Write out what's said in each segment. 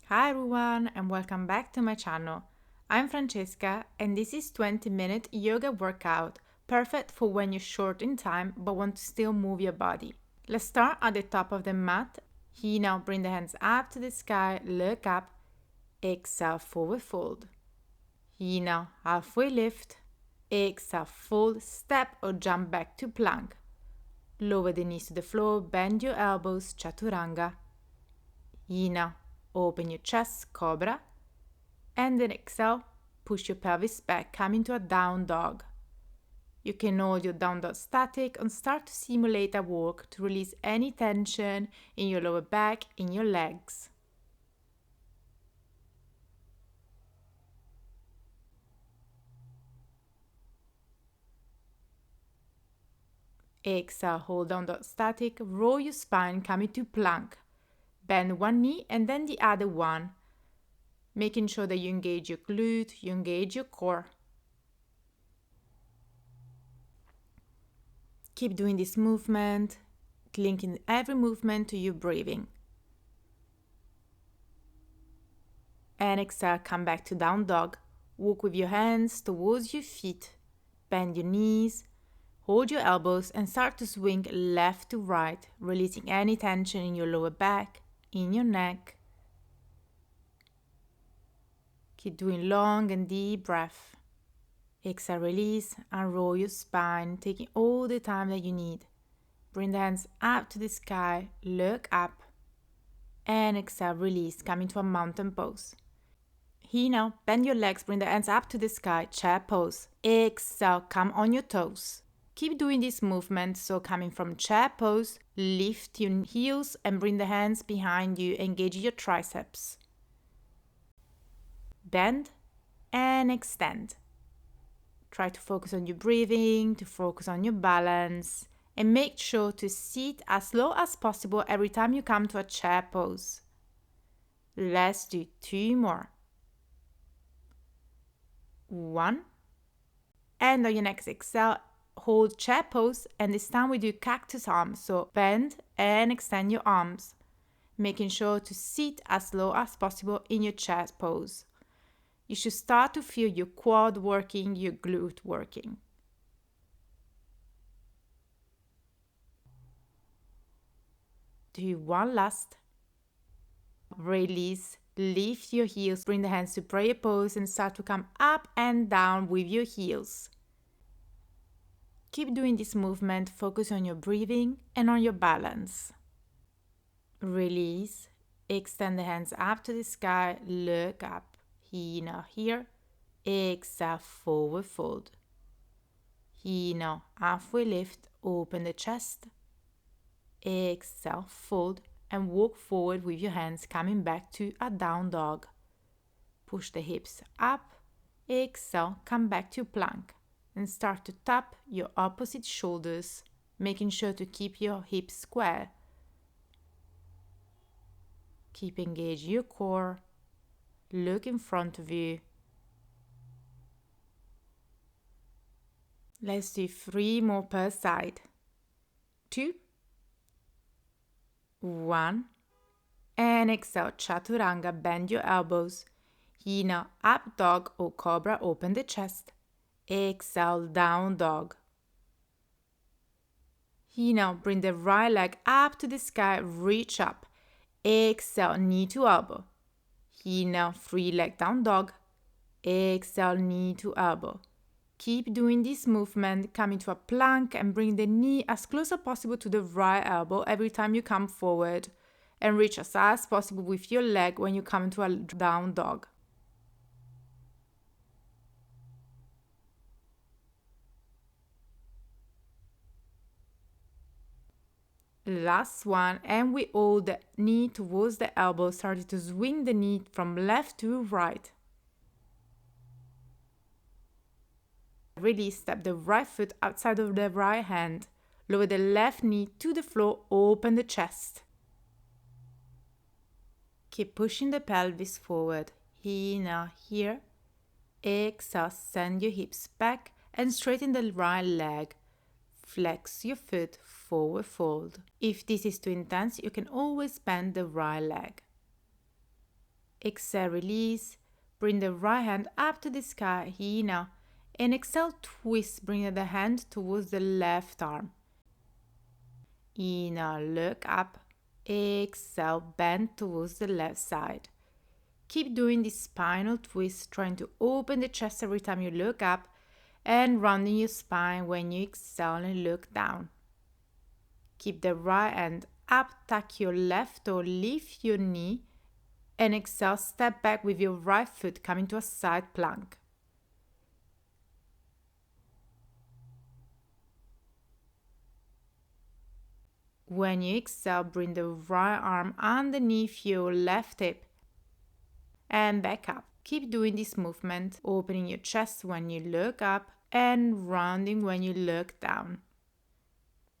Hi everyone and welcome back to my channel. I'm Francesca and this is 20-minute yoga workout, perfect for when you're short in time but want to still move your body. Let's start at the top of the mat. Here now bring the hands up to the sky, look up, exhale forward fold. Here now halfway lift, exhale fold, step or jump back to plank. Lower the knees to the floor, bend your elbows, chaturanga. Here now open your chest, cobra, and then exhale, push your pelvis back, come into a down dog. You can hold your down dog static and start to simulate a walk to release any tension in your lower back, in your legs. Exhale, hold down dog static, roll your spine, come into plank. Bend one knee and then the other one, making sure that you engage your glute, you engage your core. Keep doing this movement, linking every movement to your breathing. And exhale, come back to down dog. Walk with your hands towards your feet. Bend your knees, hold your elbows and start to swing left to right, releasing any tension in your lower back, in your neck. Keep doing long and deep breath. Exhale, release and roll your spine, taking all the time that you need. Bring the hands up to the sky, look up. And exhale, release, come into a mountain pose. Here now, bend your legs, bring the hands up to the sky, chair pose. Exhale, come on your toes. Keep doing this movement, so coming from chair pose, lift your heels and bring the hands behind you, engage your triceps. Bend and extend. Try to focus on your breathing, to focus on your balance, and make sure to sit as low as possible every time you come to a chair pose. Let's do 2 more. 1. And on your next exhale, hold chair pose, and this time we do cactus arms. So bend and extend your arms, making sure to sit as low as possible in your chair pose. You should start to feel your quad working, your glute working. Do one last. Release, lift your heels, bring the hands to prayer pose and start to come up and down with your heels. Keep doing this movement, focus on your breathing and on your balance. Release, extend the hands up to the sky, look up. Here now, here, exhale, forward fold. Here now, halfway lift, open the chest. Exhale, fold and walk forward with your hands coming back to a down dog. Push the hips up, exhale, come back to plank and start to tap your opposite shoulders, making sure to keep your hips square. Keep engaging your core. Look in front of you. Let's do 3 more per side. 2. 1. And exhale, chaturanga, bend your elbows. Here now, up dog or cobra, open the chest. Exhale, down dog. Here now, bring the right leg up to the sky, reach up. Exhale, knee to elbow. Here now, free leg down dog. Exhale, knee to elbow. Keep doing this movement, come into a plank and bring the knee as close as possible to the right elbow every time you come forward. And reach as high as possible with your leg when you come into a down dog. Last one, and we hold the knee towards the elbow, starting to swing the knee from left to right. Release, step the right foot outside of the right hand. Lower the left knee to the floor, open the chest. Keep pushing the pelvis forward. Here now, here. Exhale, send your hips back and straighten the right leg. Flex your foot, forward fold. If this is too intense, you can always bend the right leg. Exhale, release. Bring the right hand up to the sky. Inhale. And exhale, twist, bring the hand towards the left arm. Inhale, look up. Exhale, bend towards the left side. Keep doing this spinal twist, trying to open the chest every time you look up and rounding your spine when you exhale and look down. Keep the right hand up, tuck your left toe, lift your knee, and exhale, step back with your right foot coming to a side plank. When you exhale, bring the right arm underneath your left hip and back up. Keep doing this movement, opening your chest when you look up and rounding when you look down.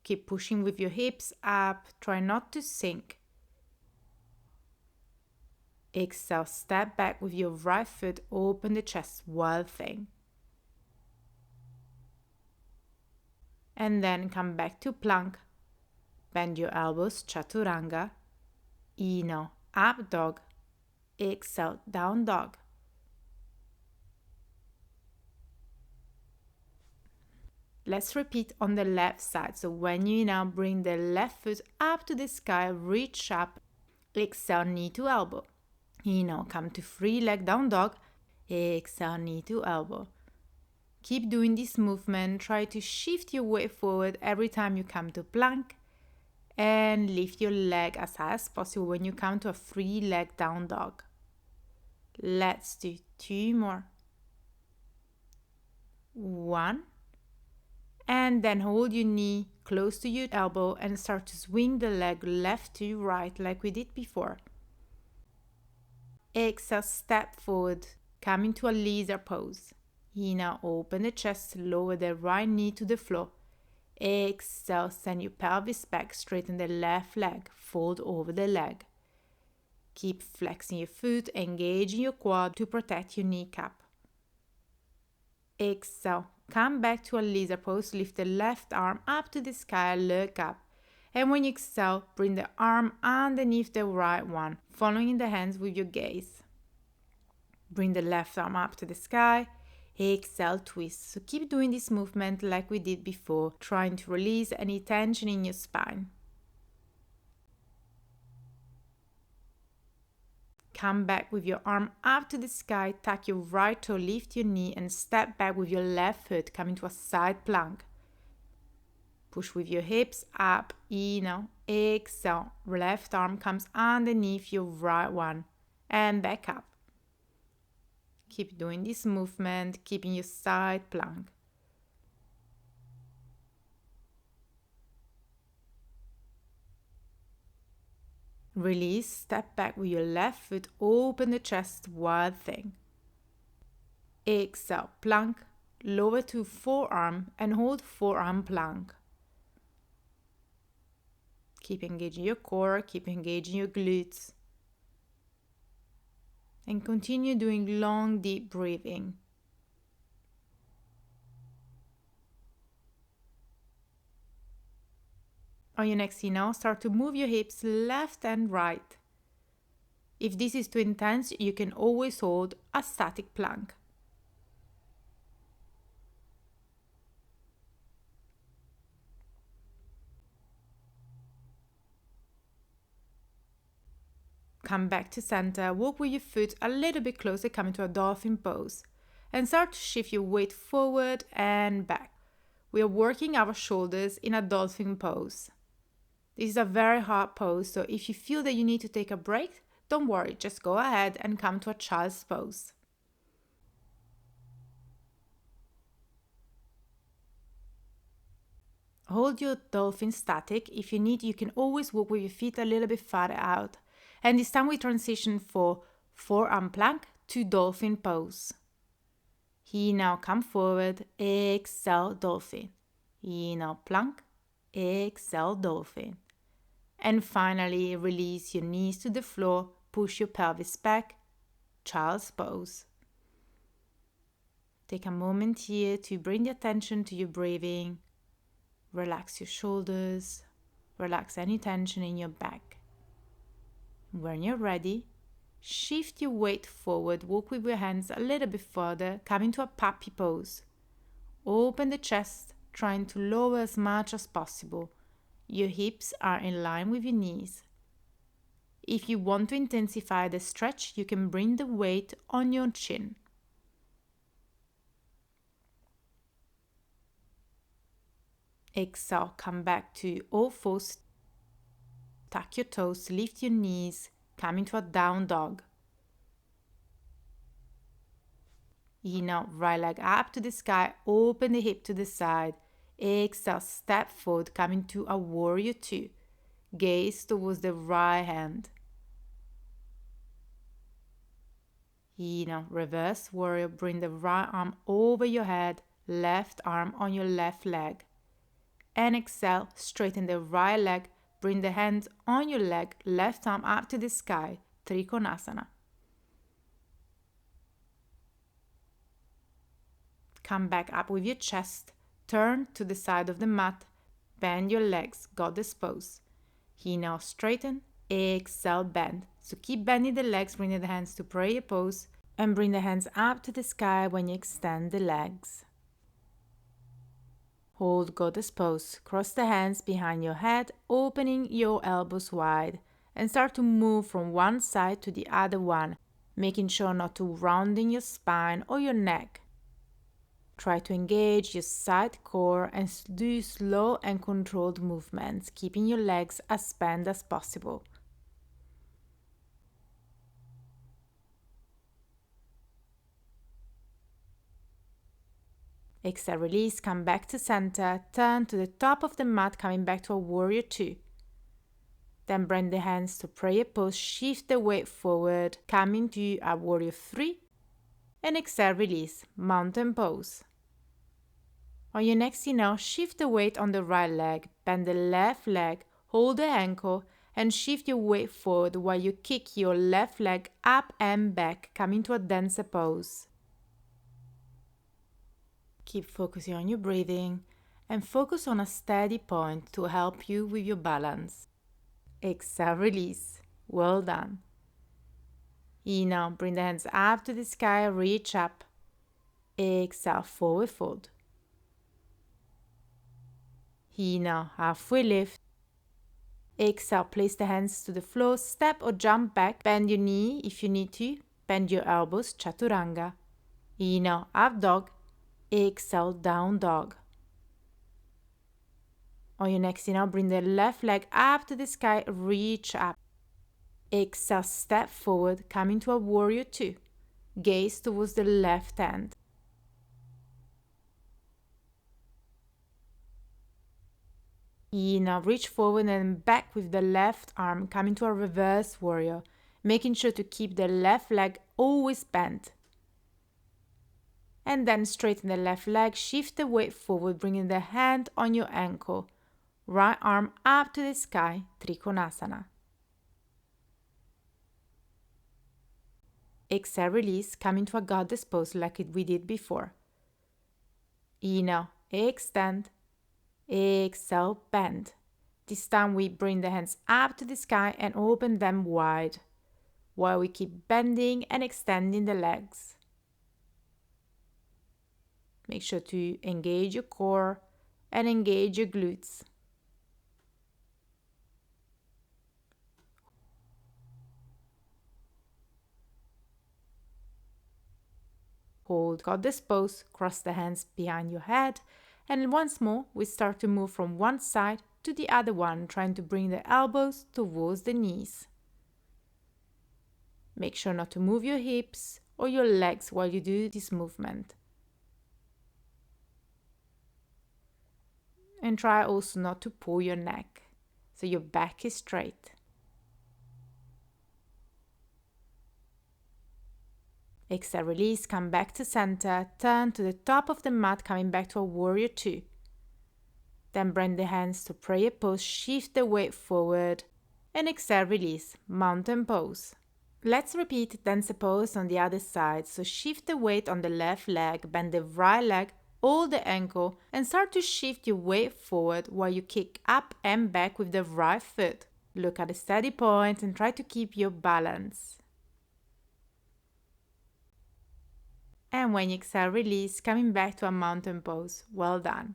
Keep pushing with your hips up, try not to sink. Exhale, step back with your right foot, open the chest, wild thing. And then come back to plank. Bend your elbows, chaturanga. Inhale, up dog. Exhale, down dog. Let's repeat on the left side. So when you now bring the left foot up to the sky, reach up. Exhale, knee to elbow. Inhale, come to free leg down dog. Exhale, knee to elbow. Keep doing this movement. Try to shift your weight forward every time you come to plank. And lift your leg as high as possible when you come to a free leg down dog. Let's do 2 more. 1. And then hold your knee close to your elbow and start to swing the leg left to right like we did before. Exhale, step forward, come into a lizard pose. Inhale, open the chest, lower the right knee to the floor. Exhale, send your pelvis back, straighten the left leg, fold over the leg. Keep flexing your foot, engaging your quad to protect your kneecap. Exhale, come back to a lizard pose, lift the left arm up to the sky, look up. And when you exhale, bring the arm underneath the right one, following the hands with your gaze. Bring the left arm up to the sky. Exhale, twist. So keep doing this movement like we did before, trying to release any tension in your spine. Come back with your arm up to the sky, tuck your right toe, lift your knee and step back with your left foot, coming to a side plank. Push with your hips up, inhale, exhale, left arm comes underneath your right one and back up. Keep doing this movement, keeping your side plank. Release, step back with your left foot, open the chest, wild thing. Exhale, plank, lower to forearm and hold forearm plank. Keep engaging your core, keep engaging your glutes. And continue doing long, deep breathing. On your next inhale, start to move your hips left and right. If this is too intense, you can always hold a static plank. Come back to center, walk with your foot a little bit closer, come into a dolphin pose. And start to shift your weight forward and back. We are working our shoulders in a dolphin pose. This is a very hard pose, so if you feel that you need to take a break, don't worry, just go ahead and come to a child's pose. Hold your dolphin static. If you need, you can always walk with your feet a little bit farther out. And this time we transition for forearm plank to dolphin pose. Inhale, come forward, exhale, dolphin. Inhale, plank, exhale, dolphin. And finally, release your knees to the floor, push your pelvis back, child's pose. Take a moment here to bring the attention to your breathing. Relax your shoulders, relax any tension in your back. When you're ready, shift your weight forward, walk with your hands a little bit further, come into a puppy pose. Open the chest, trying to lower as much as possible. Your hips are in line with your knees. If you want to intensify the stretch, you can bring the weight on your chin. Exhale, come back to all fours. Tuck your toes, lift your knees, come into a down dog. Inhale, right leg up to the sky, open the hip to the side. Exhale, step forward, come into a warrior two. Gaze towards the right hand. Inhale, reverse warrior, bring the right arm over your head, left arm on your left leg. And exhale, straighten the right leg, bring the hands on your leg, left arm up to the sky, Trikonasana. Come back up with your chest, turn to the side of the mat, bend your legs, goddess pose. Inhale, straighten, exhale, bend. So keep bending the legs, bring the hands to prayer pose, and bring the hands up to the sky when you extend the legs. Hold goddess pose, cross the hands behind your head, opening your elbows wide, and start to move from one side to the other one, making sure not to rounding your spine or your neck. Try to engage your side core and do slow and controlled movements, keeping your legs as bent as possible. Exhale, release, come back to center, turn to the top of the mat, coming back to a warrior two. Then bring the hands to prayer pose, shift the weight forward, coming to a warrior three, and exhale, release, mountain pose. On your next inhale, shift the weight on the right leg, bend the left leg, hold the ankle, and shift your weight forward while you kick your left leg up and back, coming to a dancer pose. Keep focusing on your breathing and focus on a steady point to help you with your balance. Exhale, release. Well done. Inhale, bring the hands up to the sky, reach up. Exhale, forward fold. Inhale, halfway lift. Exhale, place the hands to the floor, step or jump back, bend your knee if you need to, bend your elbows, chaturanga. Inhale, up dog. Exhale, down dog. On your next inhale, bring the left leg up to the sky, reach up. Exhale, step forward, come into a warrior two. Gaze towards the left hand. Inhale, reach forward and back with the left arm, come into a reverse warrior, making sure to keep the left leg always bent. And then straighten the left leg, shift the weight forward, bringing the hand on your ankle. Right arm up to the sky, Trikonasana. Exhale, release, come into a goddess pose like we did before. Inhale, extend. Exhale, bend. This time we bring the hands up to the sky and open them wide, while we keep bending and extending the legs. Make sure to engage your core and engage your glutes. Hold goddess pose, cross the hands behind your head, and once more we start to move from one side to the other one, trying to bring the elbows towards the knees. Make sure not to move your hips or your legs while you do this movement. And try also not to pull your neck, so your back is straight. Exhale, release, come back to center, turn to the top of the mat, coming back to a warrior two. Then bring the hands to prayer pose, shift the weight forward, and exhale, release, mountain pose. Let's repeat dancer pose on the other side, so shift the weight on the left leg, bend the right leg, hold the ankle, and start to shift your weight forward while you kick up and back with the right foot. Look at the steady point and try to keep your balance. And when you exhale, release, coming back to a mountain pose. Well done.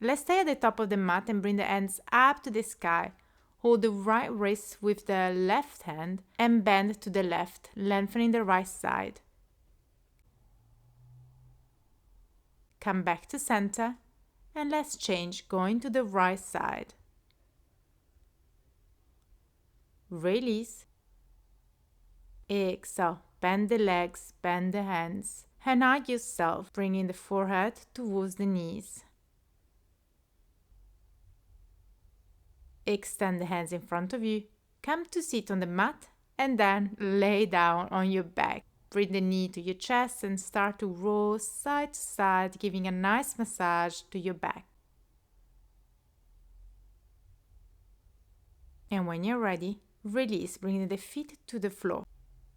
Let's stay at the top of the mat and bring the hands up to the sky. Hold the right wrist with the left hand and bend to the left, lengthening the right side. Come back to center and let's change, going to the right side. Release. Exhale, bend the legs, bend the hands, and hug yourself, bringing the forehead towards the knees. Extend the hands in front of you, come to sit on the mat, and then lay down on your back. Bring the knee to your chest and start to roll side to side, giving a nice massage to your back. And when you're ready, release, bringing the feet to the floor.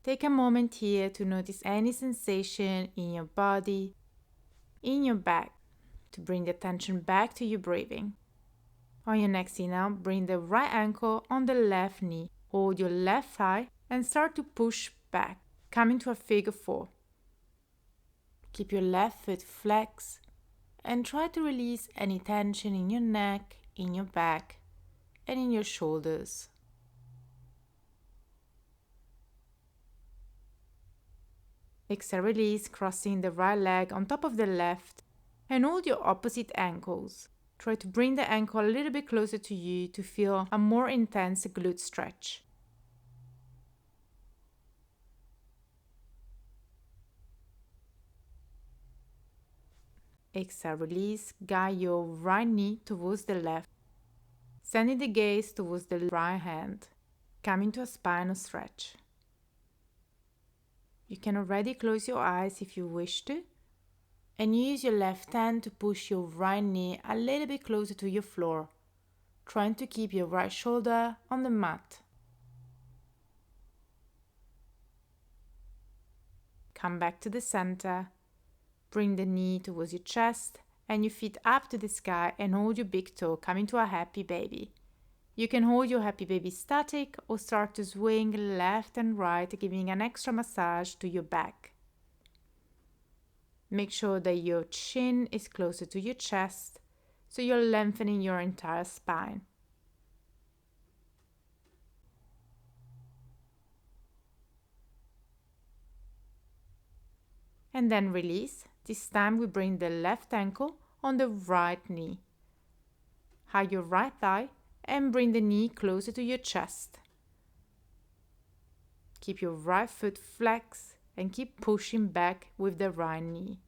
Take a moment here to notice any sensation in your body, in your back, to bring the attention back to your breathing. On your next inhale, bring the right ankle on the left knee. Hold your left thigh and start to push back, coming to a figure 4. Keep your left foot flexed and try to release any tension in your neck, in your back, and in your shoulders. Exhale, release, crossing the right leg on top of the left and hold your opposite ankles. Try to bring the ankle a little bit closer to you to feel a more intense glute stretch. Exhale, release, guide your right knee towards the left, sending the gaze towards the right hand, coming to a spinal stretch. You can already close your eyes if you wish to, and use your left hand to push your right knee a little bit closer to your floor, trying to keep your right shoulder on the mat. Come back to the center, bring the knee towards your chest and your feet up to the sky and hold your big toe, coming to a happy baby. You can hold your happy baby static or start to swing left and right, giving an extra massage to your back. Make sure that your chin is closer to your chest, so you're lengthening your entire spine. And then release. This time we bring the left ankle on the right knee. Hug your right thigh and bring the knee closer to your chest. Keep your right foot flexed and keep pushing back with the right knee.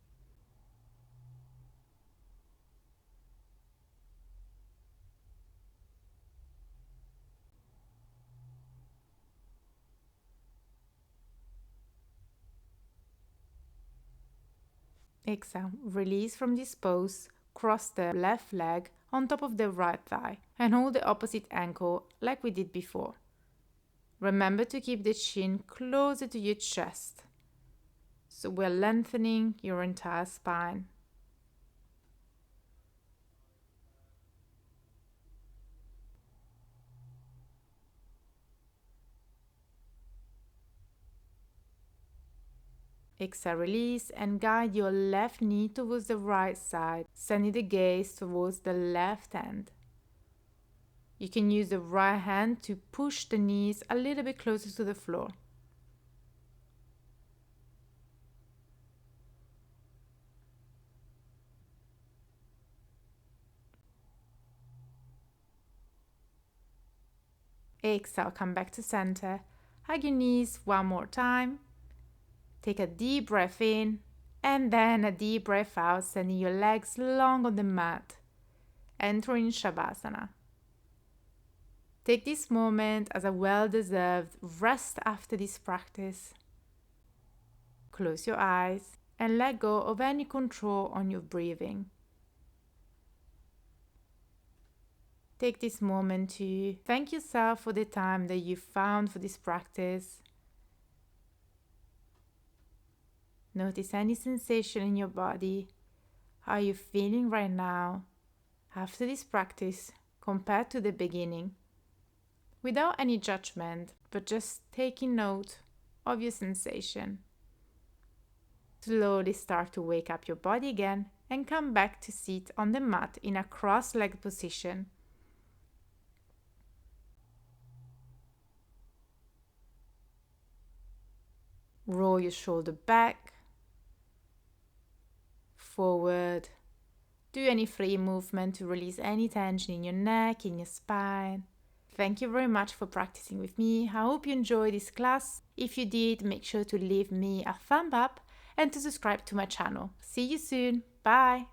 Exhale, release from this pose, cross the left leg on top of the right thigh and hold the opposite ankle like we did before. Remember to keep the chin closer to your chest, so we're lengthening your entire spine. Exhale, release and guide your left knee towards the right side, sending the gaze towards the left hand. You can use the right hand to push the knees a little bit closer to the floor. Exhale, come back to center. Hug your knees one more time. Take a deep breath in and then a deep breath out, sending your legs long on the mat. Entering Shavasana. Take this moment as a well-deserved rest after this practice. Close your eyes and let go of any control on your breathing. Take this moment to thank yourself for the time that you found for this practice. Notice any sensation in your body. How are you feeling right now after this practice compared to the beginning? Without any judgment, but just taking note of your sensation. Slowly start to wake up your body again and come back to sit on the mat in a cross-legged position. Roll your shoulder back, forward. Do any free movement to release any tension in your neck, in your spine. Thank you very much for practicing with me. I hope you enjoyed this class. If you did, make sure to leave me a thumb up and to subscribe to my channel. See you soon. Bye!